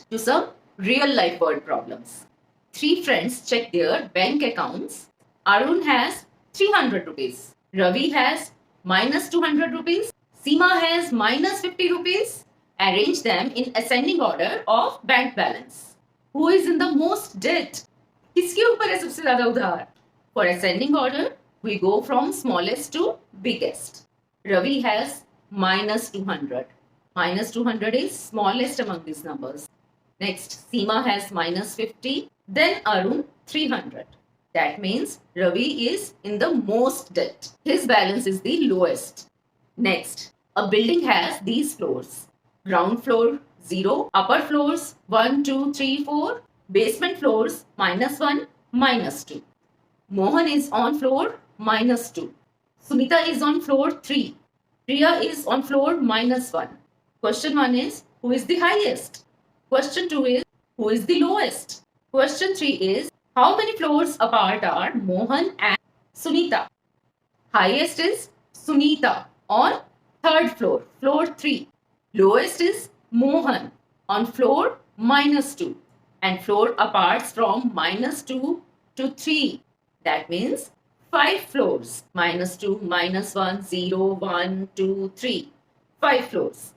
to some real life world problems. Three friends check their bank accounts. Arun has 300 rupees. Ravi has minus 200 rupees. Seema has minus 50 rupees. Arrange them in ascending order of bank balance. Who is in the most debt? किसके ऊपर है सबसे ज्यादा उधार? For ascending order, we go from smallest to biggest. Ravi has minus 200. Minus 200 is smallest among these numbers. Next, Seema has minus 50. Then Arun 300. That means Ravi is in the most debt. His balance is the lowest. Next, a building has these floors. Ground floor 0, upper floors 1, 2, 3, 4, basement floors -1, -2. Mohan is on floor -2. Sunita is on floor 3. Priya is on floor -1. Question 1 is, who is the highest? Question 2 is, who is the lowest? Question 3 is, how many floors apart are Mohan and Sunita? Highest is Sunita on third floor, floor 3. Lowest is Mohan on floor -2. And floor aparts from -2 to 3. That means 5 floors. -2, -1, 0, 1, 2, 3. 5 floors.